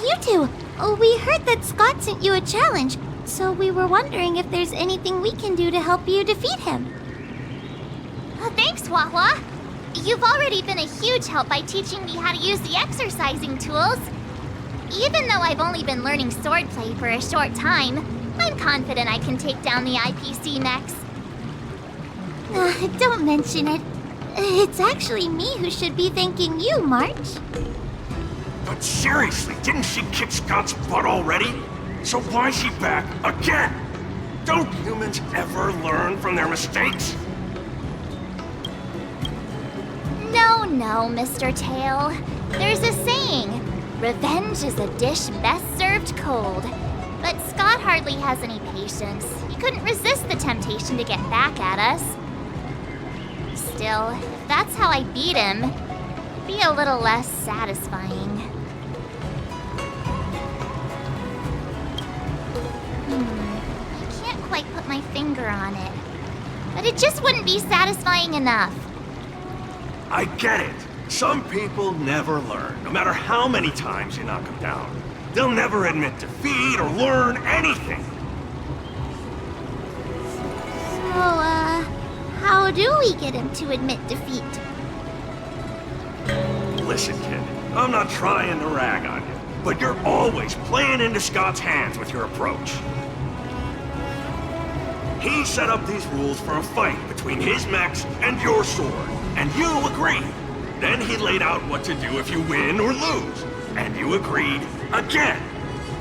You two! We heard that Skott sent you a challenge, so we were wondering if there's anything we can do to help you defeat him. Thanks, Huohuo. You've already been a huge help by teaching me how to use the exercising tools. Even though I've only been learning swordplay for a short time, I'm confident I can take down the IPC mechs. Don't mention it. It's actually me who should be thanking you, March. But seriously, didn't she kick Skott's butt already? So why's she back again? Don't humans ever learn from their mistakes? No, Mr. Tail. There's a saying, revenge is a dish best served cold. But Skott hardly has any patience. He couldn't resist the temptation to get back at us. Still, if that's how I beat him, it'd be a little less satisfying. I can't quite put my finger on it. But it just wouldn't be satisfying enough. I get it. Some people never learn, no matter how many times you knock them down. They'll never admit defeat or learn anything. So, how do we get him to admit defeat? Listen, kid, I'm not trying to rag on you, but you're always playing into Skott's hands with your approach. He set up these rules for a fight between his mechs and your sword, and you agreed. Then he laid out what to do if you win or lose, and you agreed again.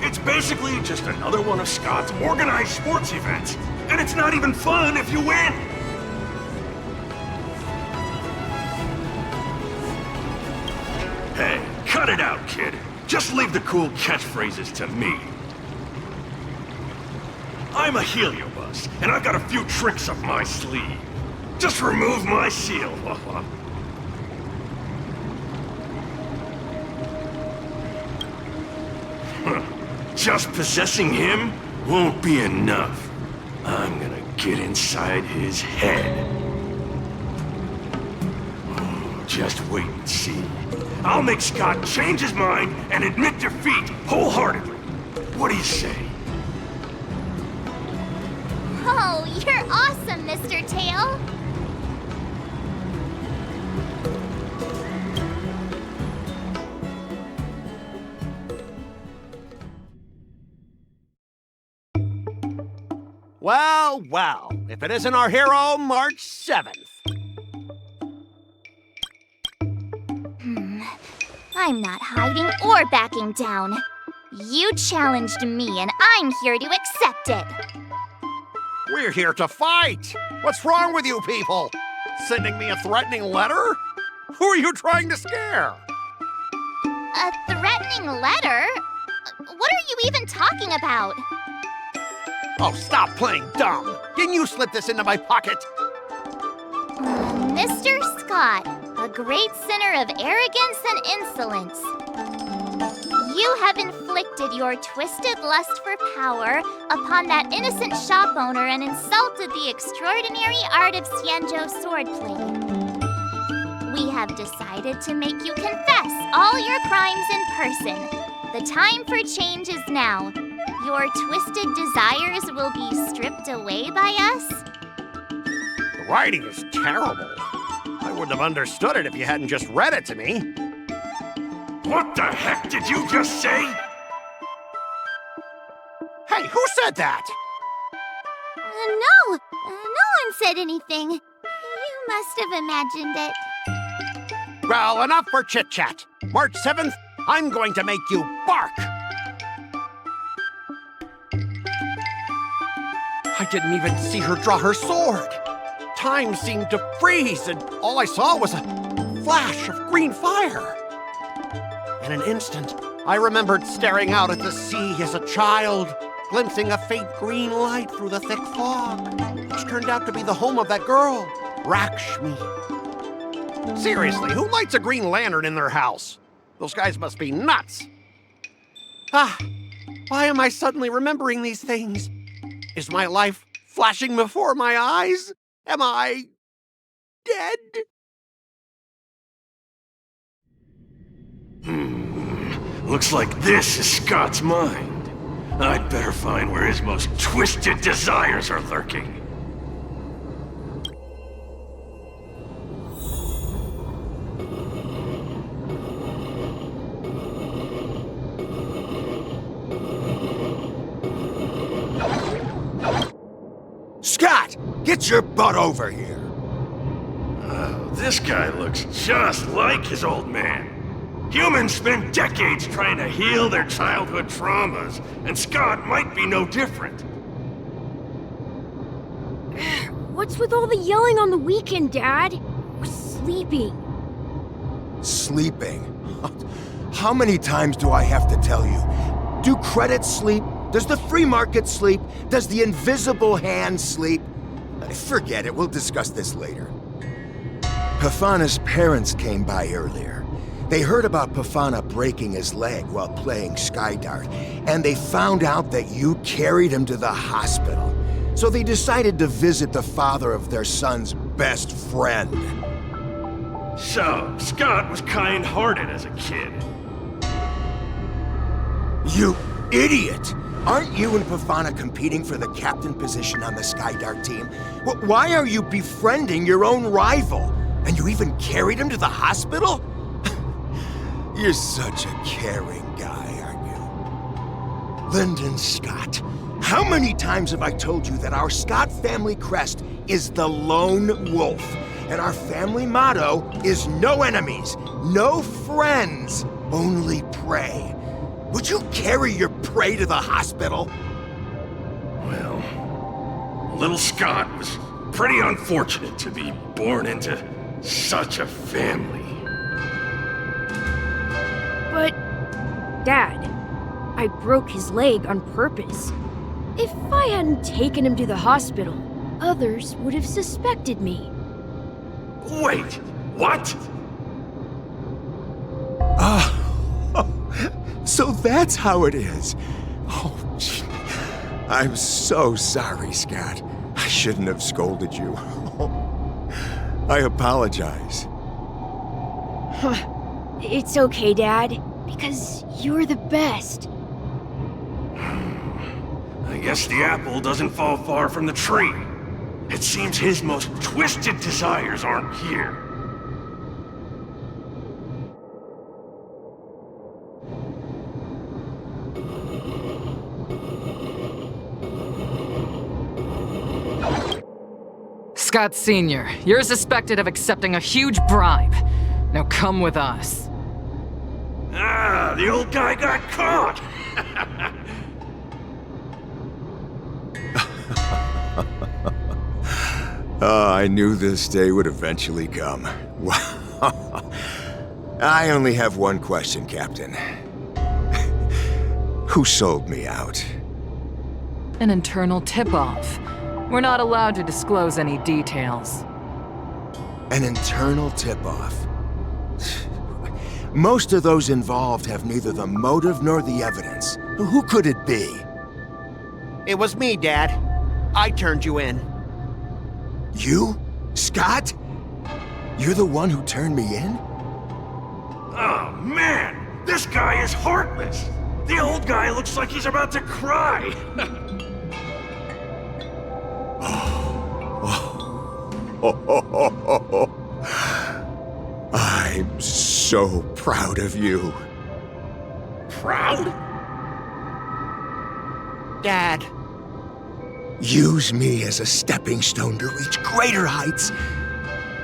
It's basically just another one of Skott's organized sports events, and it's not even fun if you win. Hey, cut it out, kid. Just leave the cool catchphrases to me. I'm a heliobus, and I've got a few tricks up my sleeve. Just remove my seal. Just possessing him won't be enough. I'm gonna get inside his head. Oh, just wait and see. I'll make Skott change his mind and admit defeat wholeheartedly. What do you say? Oh, you're awesome, Mr. Tail! Well, well, if it isn't our hero, March 7th. I'm not hiding or backing down. You challenged me, and I'm here to accept it. We're here to fight! What's wrong with you people? Sending me a threatening letter? Who are you trying to scare? A threatening letter? What are you even talking about? Oh, stop playing dumb! Didn't you slip this into my pocket? Mr. Skott, a great sinner of arrogance and insolence. You have inflicted your twisted lust for power upon that innocent shop owner and insulted the extraordinary art of Xianzhou swordplay. We have decided to make you confess all your crimes in person. The time for change is now. Your twisted desires will be stripped away by us? The writing is terrible. I wouldn't have understood it if you hadn't just read it to me. What the heck did you just say? Hey, who said that? No one said anything. You must have imagined it. Well, enough for chit-chat. March 7th, I'm going to make you bark. I didn't even see her draw her sword. Time seemed to freeze, and all I saw was a flash of green fire. In an instant, I remembered staring out at the sea as a child, glimpsing a faint green light through the thick fog, which turned out to be the home of that girl, Rakshmi. Seriously, who lights a green lantern in their house? Those guys must be nuts. Why am I suddenly remembering these things? Is my life flashing before my eyes? Am I dead? Looks like this is Scott's mind. I'd better find where his most twisted desires are lurking. Skott! Get your butt over here! Oh, this guy looks just like his old man. Humans spend decades trying to heal their childhood traumas, and Skott might be no different. What's with all the yelling on the weekend, Dad? We're sleeping. Sleeping? How many times do I have to tell you? Do credits sleep? Does the free market sleep? Does the invisible hand sleep? Forget it, we'll discuss this later. Pafana's parents came by earlier. They heard about Pafana breaking his leg while playing Skydart, and they found out that you carried him to the hospital. So they decided to visit the father of their son's best friend. So, Skott was kind-hearted as a kid. You idiot! Aren't you and Pafana competing for the captain position on the Skydart team? Why are you befriending your own rival? And you even carried him to the hospital? You're such a caring guy, aren't you? Lyndon Skott, how many times have I told you that our Skott family crest is the Lone Wolf, and our family motto is no enemies, no friends, only prey. Would you carry your prey to the hospital? Well, little Skott was pretty unfortunate to be born into such a family. But, Dad, I broke his leg on purpose. If I hadn't taken him to the hospital, others would have suspected me. Wait, what? So that's how it is. Oh, gee. I'm so sorry, Skott. I shouldn't have scolded you. I apologize. It's okay, Dad, because you're the best. I guess the apple doesn't fall far from the tree. It seems his most twisted desires aren't here. Skott Sr., you're suspected of accepting a huge bribe. Now come with us. Ah, the old guy got caught! I knew this day would eventually come. I only have one question, Captain. Who sold me out? An internal tip-off. We're not allowed to disclose any details. An internal tip-off. Most of those involved have neither the motive nor the evidence. Who could it be? It was me, Dad. I turned you in. You? Skott? You're the one who turned me in? Oh, man! This guy is heartless! The old guy looks like he's about to cry! I'm so proud of you. Proud? Dad. Use me as a stepping stone to reach greater heights.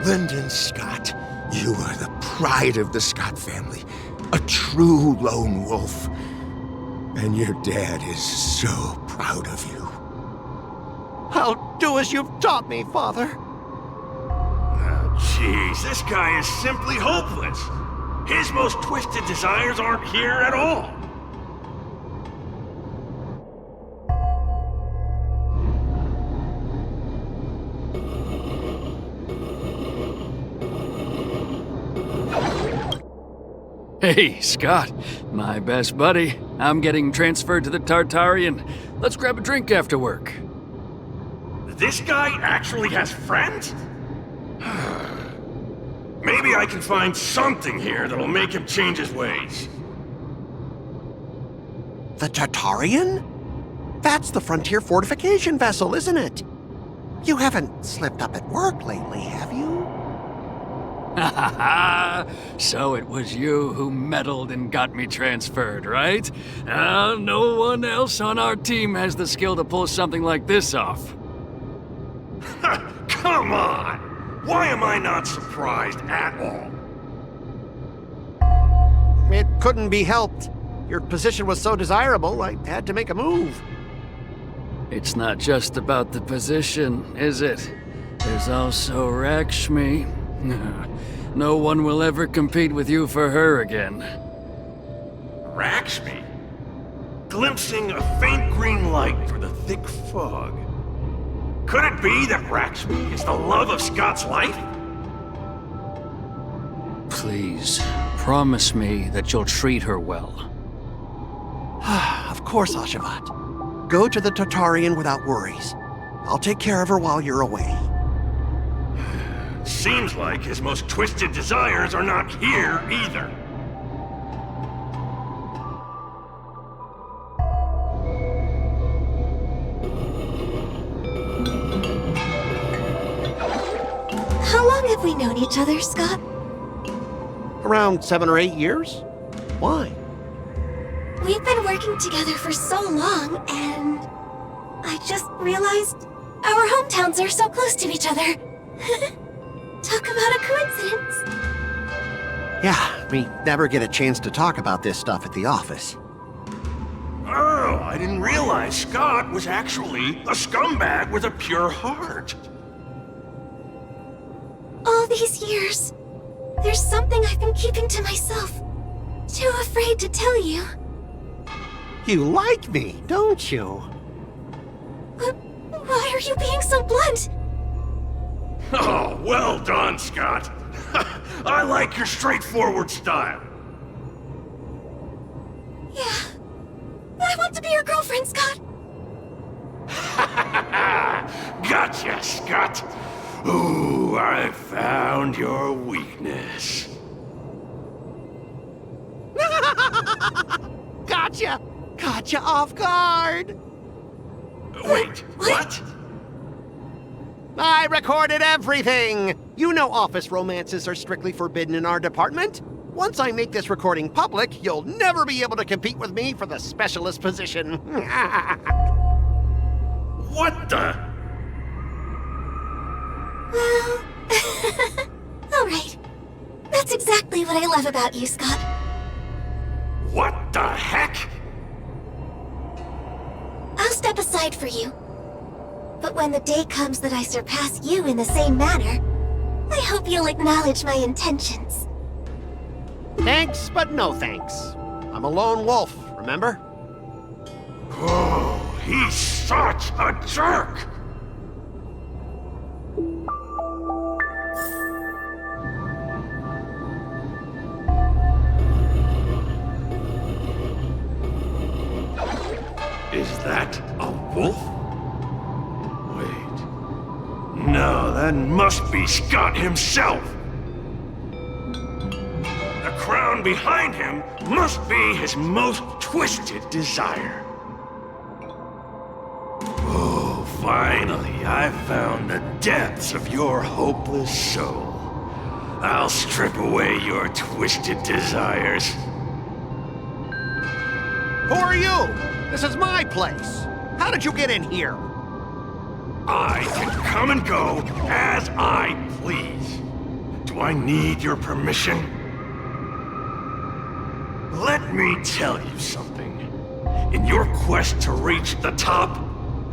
Lyndon Skott, you are the pride of the Skott family. A true lone wolf. And your dad is so proud of you. I'll do as you've taught me, Father. Oh, jeez, this guy is simply hopeless. His most twisted desires aren't here at all. Hey, Skott, my best buddy. I'm getting transferred to the Tartarian. Let's grab a drink after work. This guy actually has friends? Maybe I can find something here that'll make him change his ways. The Tartarian? That's the frontier fortification vessel, isn't it? You haven't slipped up at work lately, have you? Ha ha ha! So it was you who meddled and got me transferred, right? No one else on our team has the skill to pull something like this off. Come on! Why am I not surprised at all? It couldn't be helped. Your position was so desirable, I had to make a move. It's not just about the position, is it? There's also Rakshmi. No one will ever compete with you for her again. Rakshmi? Glimpsing a faint green light through the thick fog. Could it be that Rakshmi is the love of Scott's life? Please, promise me that you'll treat her well. Of course, Ashavat. Go to the Tartarian without worries. I'll take care of her while you're away. Seems like his most twisted desires are not here either. How long have we known each other, Skott? Around 7 or 8 years? Why? We've been working together for so long, and I just realized our hometowns are so close to each other. Talk about a coincidence. Yeah, we never get a chance to talk about this stuff at the office. Oh, I didn't realize Skott was actually a scumbag with a pure heart. All these years, there's something I've been keeping to myself. Too afraid to tell you. You like me, don't you? Why are you being so blunt? Oh, well done, Skott. I like your straightforward style. Yeah. I want to be your girlfriend, Skott. Gotcha, Skott. Ooh, I found your weakness. Gotcha! Gotcha off guard! Wait, what? I recorded everything! You know office romances are strictly forbidden in our department. Once I make this recording public, you'll never be able to compete with me for the specialist position. What the? Well, all right. That's exactly what I love about you, Skott. What the heck? I'll step aside for you. But when the day comes that I surpass you in the same manner, I hope you'll acknowledge my intentions. Thanks, but no thanks. I'm a lone wolf, remember? Oh, he's such a jerk! Is that a wolf? Wait. No, that must be Skott himself. The crown behind him must be his most twisted desire. Oh, finally, I've found the depths of your hopeless soul. I'll strip away your twisted desires. Who are you? This is my place. How did you get in here? I can come and go as I please. Do I need your permission? Let me tell you something. In your quest to reach the top,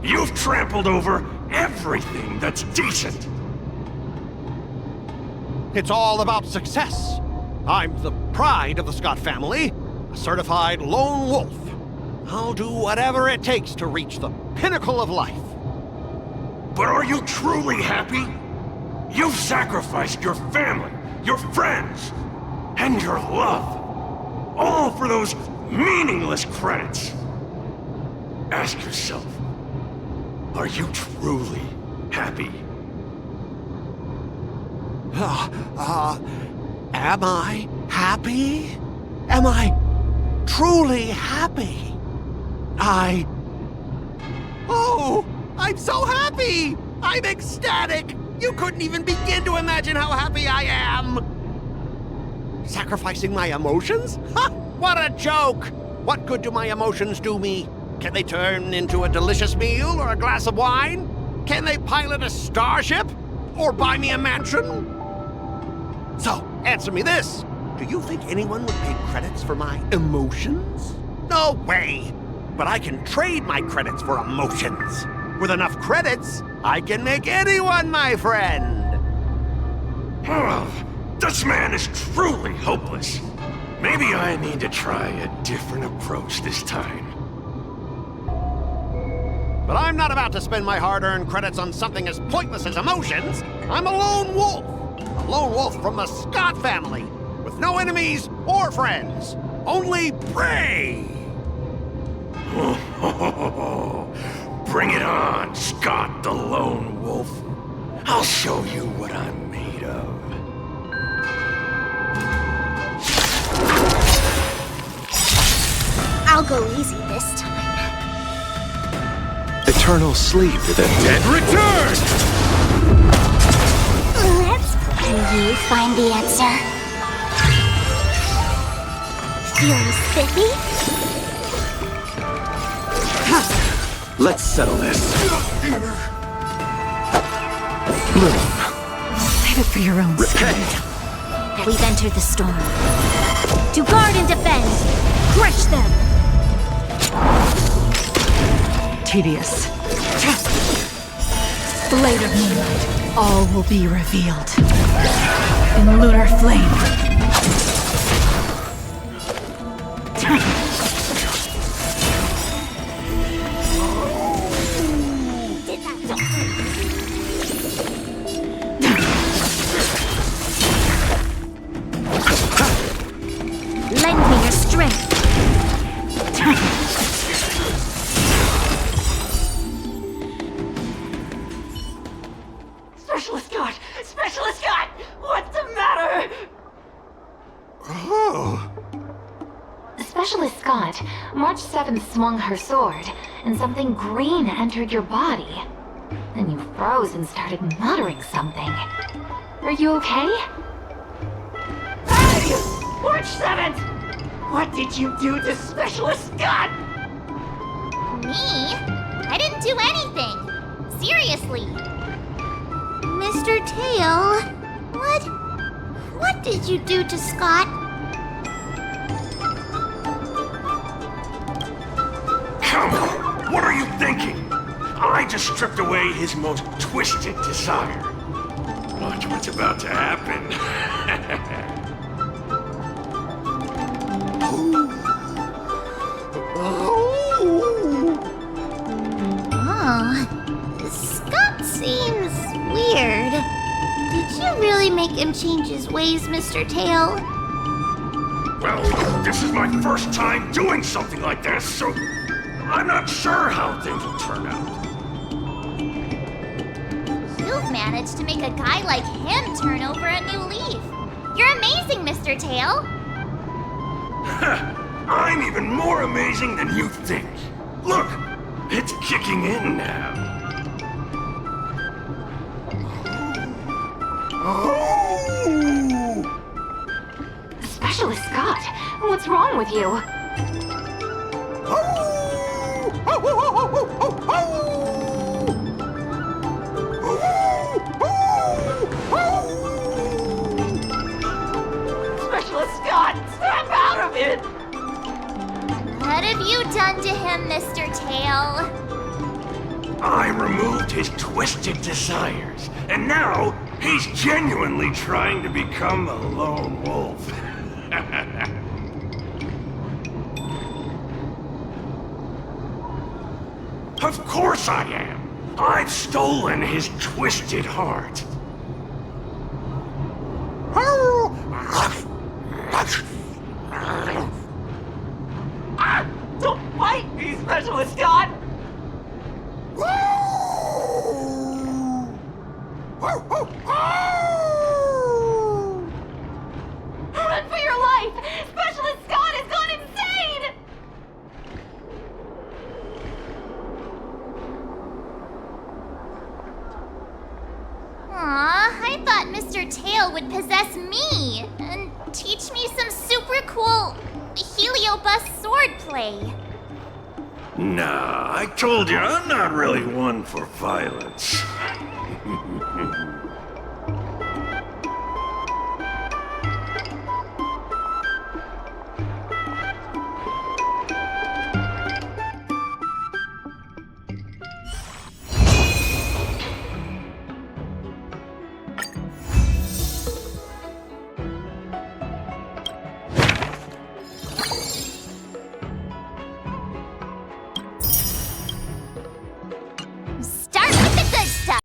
you've trampled over everything that's decent. It's all about success. I'm the pride of the Skott family, a certified lone wolf. I'll do whatever it takes to reach the pinnacle of life. But are you truly happy? You've sacrificed your family, your friends, and your love. All for those meaningless credits. Ask yourself, are you truly happy? Am I happy? Am I truly happy? Oh, I'm so happy! I'm ecstatic! You couldn't even begin to imagine how happy I am! Sacrificing my emotions? Ha! What a joke! What good do my emotions do me? Can they turn into a delicious meal or a glass of wine? Can they pilot a starship? Or buy me a mansion? So, answer me this. Do you think anyone would pay credits for my emotions? No way! But I can trade my credits for emotions. With enough credits, I can make anyone my friend. Oh, this man is truly hopeless. Maybe I need to try a different approach this time. But I'm not about to spend my hard-earned credits on something as pointless as emotions. I'm a lone wolf. A lone wolf from the Skott family, with no enemies or friends. Only prey! Bring it on, Skott the Lone Wolf. I'll show you what I'm made of. I'll go easy this time. Eternal sleep, the dead return! Let's and you find the answer. Feeling spiffy? Let's settle this. Save it for your own Repent! We've entered the storm. To guard and defend! Crush them! tedious. Blade of Moonlight, all will be revealed. In lunar flame. Lend me your strength. Specialist Scott! Specialist Scott! What's the matter? Oh. Specialist Scott, March 7th swung her sword, and something green entered your body. Then you froze and started muttering something. Are you okay? Hey! March 7th! What did you do to Specialist Scott? Me? I didn't do anything. Seriously. Mr. Tail, what did you do to Skott? Come on, what are you thinking? I just stripped away his most twisted desire. Watch what's about to happen. Oh, Skott seems weird. Did you really make him change his ways, Mr. Tail? Well, this is my first time doing something like this, so I'm not sure how things will turn out. You've managed to make a guy like him turn over a new leaf. You're amazing, Mr. Tail. I'm even more amazing than you think. Look, it's kicking in now. Oh! Specialist Scott, what's wrong with you? Specialist Scott, snap out of it! What have you done to him, Mr. Tail? I removed his twisted desires, and now he's genuinely trying to become a lone wolf. Of course I am. I've stolen his twisted heart. Don't bite me, Specialist Scott! Run for your life! Specialist Scott has gone insane! swordplay. Nah, I told you I'm not really one for violence.